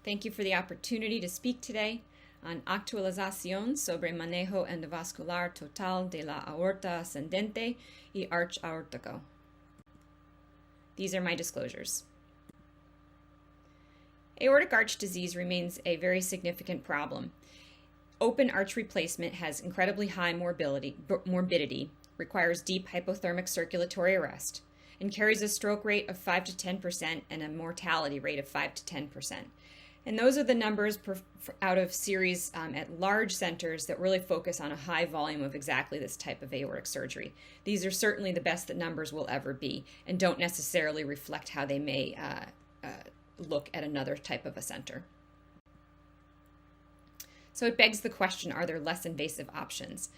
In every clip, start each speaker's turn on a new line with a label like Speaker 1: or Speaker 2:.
Speaker 1: Thank you for the opportunity to speak today on Actualización sobre manejo endovascular total de la aorta ascendente y arco aórtico. These are my disclosures. Aortic arch disease remains a very significant problem. Open arch replacement has incredibly high morbidity, requires deep hypothermic circulatory arrest, and carries a stroke rate of 5 to 10% and a mortality rate of 5 to 10%. And those are the numbers out of series at large centers that really focus on a high volume of exactly this type of aortic surgery. These are certainly the best that numbers will ever be and don't necessarily reflect how they may look at another type of a center. So it begs the question, are there less invasive options?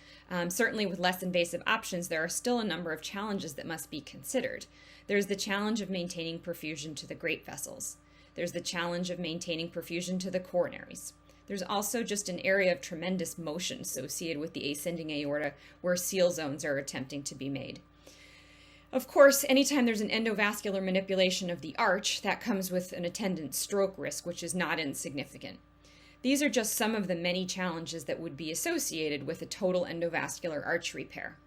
Speaker 1: Certainly with less invasive options, there are still a number of challenges that must be considered. There's the challenge of maintaining perfusion to the great vessels. There's the challenge of maintaining perfusion to the coronaries. There's also just an area of tremendous motion associated with the ascending aorta where seal zones are attempting to be made. Of course, anytime there's an endovascular manipulation of the arch, that comes with an attendant stroke risk, which is not insignificant. These are just some of the many challenges that would be associated with a total endovascular arch repair.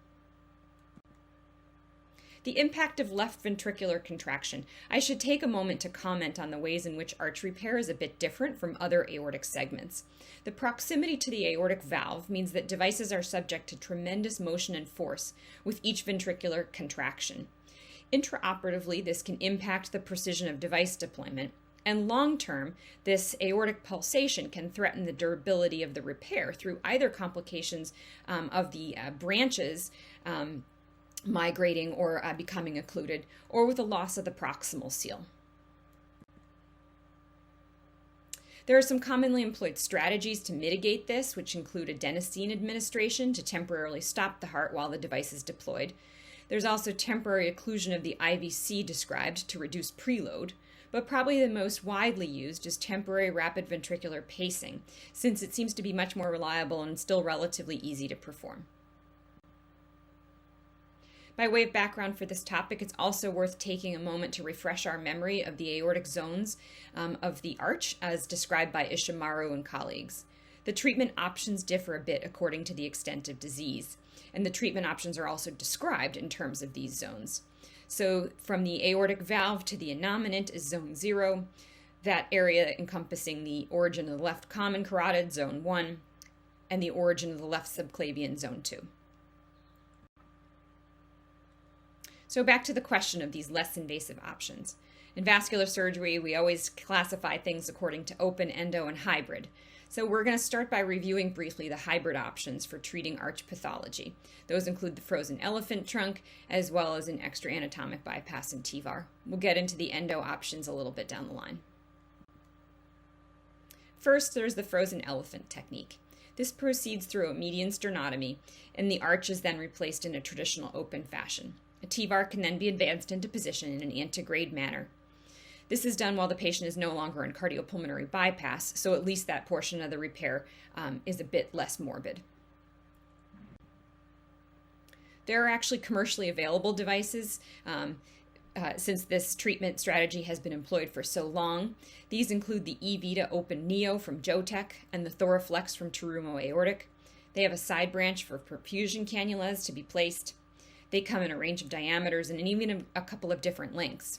Speaker 1: The impact of left ventricular contraction. I should take a moment to comment on the ways in which arch repair is a bit different from other aortic segments. The proximity to the aortic valve means that devices are subject to tremendous motion and force with each ventricular contraction. Intraoperatively, this can impact the precision of device deployment. And long-term, this aortic pulsation can threaten the durability of the repair through either complications of the branches migrating or becoming occluded, or with a loss of the proximal seal. There are some commonly employed strategies to mitigate this, which include adenosine administration to temporarily stop the heart while the device is deployed. There's also temporary occlusion of the IVC described to reduce preload. But probably the most widely used is temporary rapid ventricular pacing, since it seems to be much more reliable and still relatively easy to perform. By way of background for this topic, it's also worth taking a moment to refresh our memory of the aortic zones of the arch as described by Ishimaru and colleagues. The treatment options differ a bit according to the extent of disease, and the treatment options are also described in terms of these zones. So from the aortic valve to the innominate is zone 0, that area encompassing the origin of the left common carotid, zone 1, and the origin of the left subclavian, zone 2. So back to the question of these less invasive options. In vascular surgery, we always classify things according to open, endo, and hybrid. So we're going to start by reviewing briefly the hybrid options for treating arch pathology. Those include the frozen elephant trunk, as well as an extra anatomic bypass and TEVAR. We'll get into the endo options a little bit down the line. First, there's the frozen elephant technique. This proceeds through a median sternotomy, and the arch is then replaced in a traditional open fashion. A TEVAR can then be advanced into position in an antegrade manner. This is done while the patient is no longer in cardiopulmonary bypass, so at least that portion of the repair is a bit less morbid. There are actually commercially available devices since this treatment strategy has been employed for so long. These include the eVita Open Neo from Jotech and the Thoraflex from Terumo Aortic. They have a side branch for perfusion cannulas to be placed. They come in a range of diameters and even a couple of different lengths.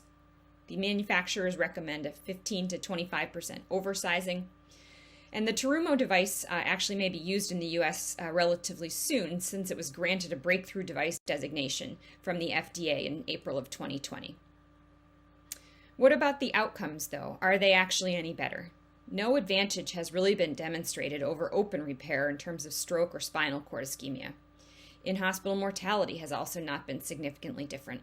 Speaker 1: The manufacturers recommend a 15 to 25% oversizing. And the Terumo device actually may be used in the US relatively soon, since it was granted a breakthrough device designation from the FDA in April of 2020. What about the outcomes, though? Are they actually any better? No advantage has really been demonstrated over open repair in terms of stroke or spinal cord ischemia. In-hospital mortality has also not been significantly different.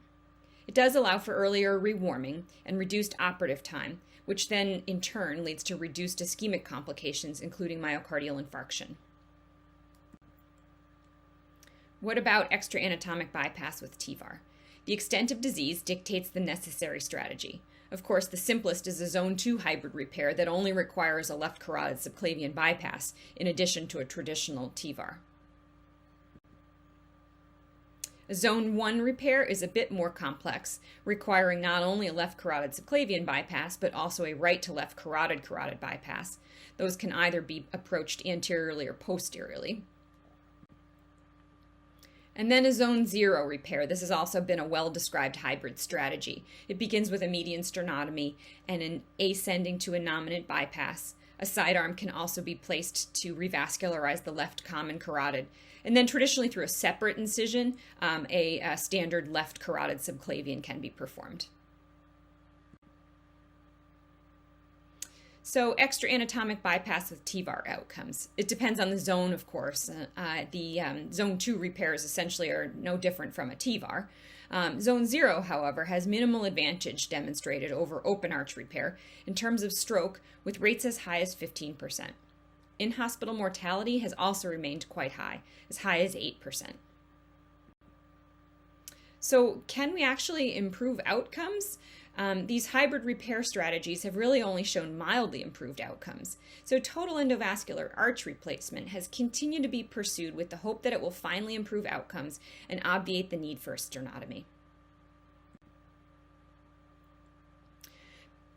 Speaker 1: It does allow for earlier rewarming and reduced operative time, which then in turn leads to reduced ischemic complications, including myocardial infarction. What about extra anatomic bypass with TEVAR? The extent of disease dictates the necessary strategy. Of course, the simplest is a zone 2 hybrid repair that only requires a left carotid subclavian bypass in addition to a traditional TEVAR. A zone 1 repair is a bit more complex, requiring not only a left carotid subclavian bypass, but also a right to left carotid bypass. Those can either be approached anteriorly or posteriorly. And then a zone 0 repair. This has also been a well-described hybrid strategy. It begins with a median sternotomy and an ascending to a nominate bypass. A sidearm can also be placed to revascularize the left common carotid. And then traditionally through a separate incision, a standard left carotid subclavian can be performed. So extra anatomic bypass with TEVAR outcomes. It depends on the zone, of course. The zone 2 repairs essentially are no different from a TEVAR. Zone 0, however, has minimal advantage demonstrated over open arch repair in terms of stroke, with rates as high as 15%. In-hospital mortality has also remained quite high as 8%. So can we actually improve outcomes? These hybrid repair strategies have really only shown mildly improved outcomes. So total endovascular arch replacement has continued to be pursued with the hope that it will finally improve outcomes and obviate the need for a sternotomy.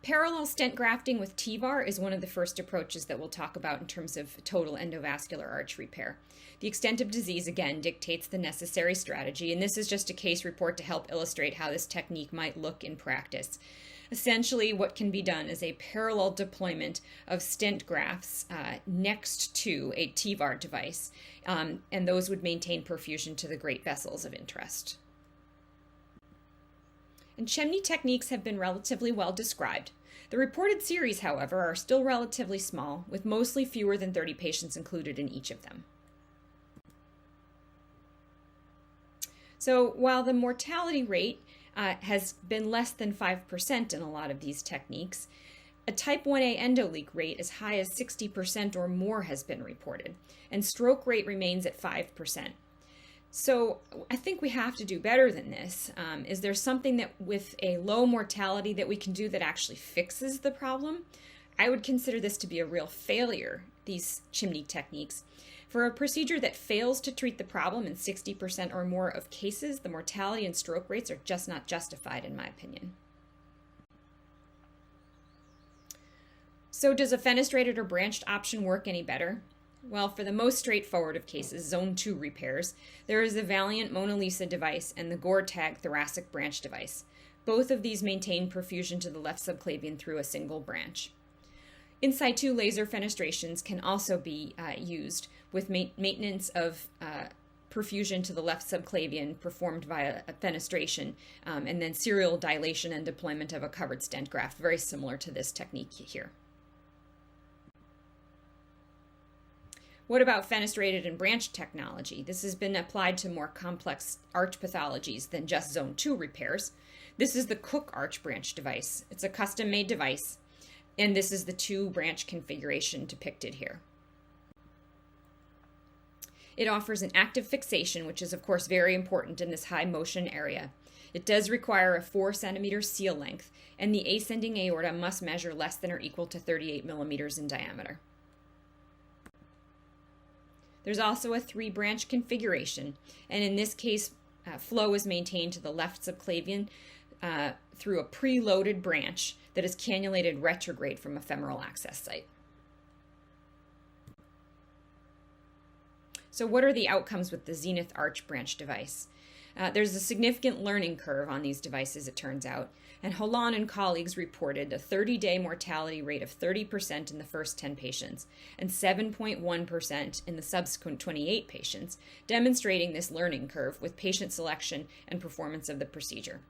Speaker 1: Parallel stent grafting with TEVAR is one of the first approaches that we'll talk about in terms of total endovascular arch repair. The extent of disease, again, dictates the necessary strategy, and this is just a case report to help illustrate how this technique might look in practice. Essentially, what can be done is a parallel deployment of stent grafts next to a TEVAR device, and those would maintain perfusion to the great vessels of interest. And Chemney techniques have been relatively well described. The reported series, however, are still relatively small, with mostly fewer than 30 patients included in each of them. So while the mortality rate has been less than 5% in a lot of these techniques, a type 1A endoleak rate as high as 60% or more has been reported, and stroke rate remains at 5%. So I think we have to do better than this. Is there something that with a low mortality that we can do that actually fixes the problem? I would consider this to be a real failure, these Chimney techniques. For a procedure that fails to treat the problem in 60% or more of cases, the mortality and stroke rates are just not justified, in my opinion. So does a fenestrated or branched option work any better? Well, for the most straightforward of cases, zone 2 repairs, there is the Valiant Mona Lisa device and the Gore-Tag thoracic branch device. Both of these maintain perfusion to the left subclavian through a single branch. In situ laser fenestrations can also be used with maintenance of perfusion to the left subclavian performed via a fenestration, and then serial dilation and deployment of a covered stent graft, very similar to this technique here. What about fenestrated and branched technology? This has been applied to more complex arch pathologies than just zone 2 repairs. This is the Cook arch branch device. It's a custom-made device, and this is the 2-branch configuration depicted here. It offers an active fixation, which is of course very important in this high motion area. It does require a 4 centimeter seal length, and the ascending aorta must measure less than or equal to 38 millimeters in diameter. There's also a 3-branch configuration, and in this case, flow is maintained to the left subclavian through a preloaded branch that is cannulated retrograde from a femoral access site. So what are the outcomes with the Zenith Arch branch device? There's a significant learning curve on these devices, it turns out, and Holland and colleagues reported a 30-day mortality rate of 30% in the first 10 patients and 7.1% in the subsequent 28 patients, demonstrating this learning curve with patient selection and performance of the procedure.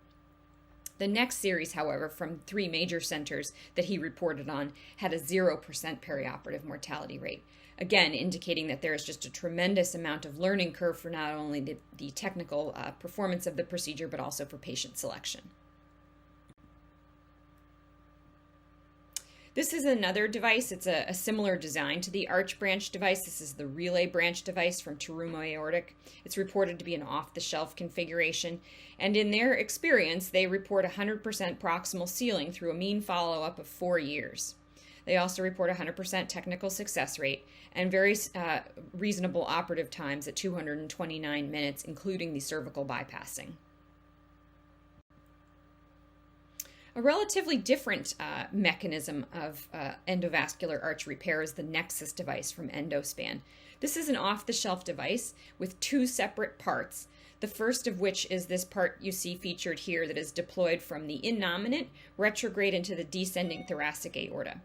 Speaker 1: The next series, however, from 3 major centers that he reported on had a 0% perioperative mortality rate, again indicating that there is just a tremendous amount of learning curve for not only the technical performance of the procedure, but also for patient selection. This is another device. It's a similar design to the arch branch device. This is the relay branch device from Terumo Aortic. It's reported to be an off-the-shelf configuration, and in their experience, they report 100% proximal sealing through a mean follow-up of 4 years. They also report 100% technical success rate and very reasonable operative times at 229 minutes, including the cervical bypassing. A relatively different mechanism of endovascular arch repair is the Nexus device from Endospan. This is an off-the-shelf device with two separate parts, the first of which is this part you see featured here that is deployed from the innominate retrograde into the descending thoracic aorta.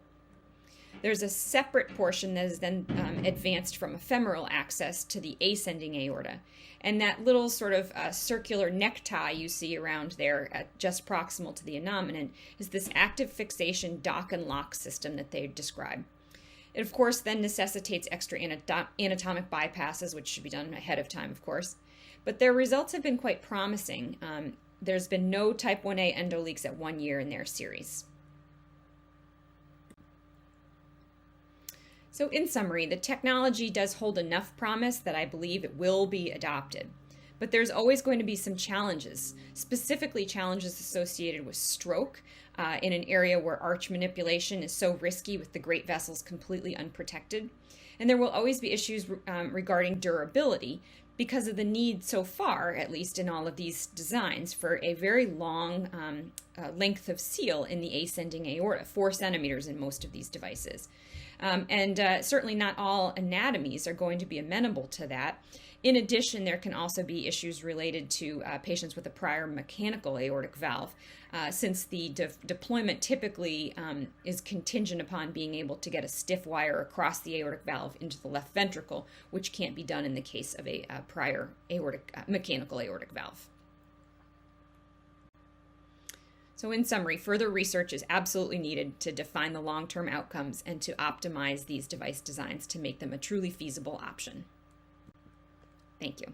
Speaker 1: There's a separate portion that is then advanced from a femoral access to the ascending aorta. And that little sort of circular necktie you see around there, just proximal to the innominate, is this active fixation dock and lock system that they describe. It, of course, then necessitates extra anatomic bypasses, which should be done ahead of time, of course. But their results have been quite promising. There's been no type 1A endoleaks at 1 year in their series. So in summary, the technology does hold enough promise that I believe it will be adopted. But there's always going to be some challenges, specifically challenges associated with stroke in an area where arch manipulation is so risky with the great vessels completely unprotected. And there will always be issues regarding durability because of the need so far, at least in all of these designs, for a very long length of seal in the ascending aorta, 4 centimeters in most of these devices. Certainly not all anatomies are going to be amenable to that. In addition, there can also be issues related to patients with a prior mechanical aortic valve, since the deployment typically is contingent upon being able to get a stiff wire across the aortic valve into the left ventricle, which can't be done in the case of a prior mechanical aortic valve. So in summary, further research is absolutely needed to define the long-term outcomes and to optimize these device designs to make them a truly feasible option. Thank you.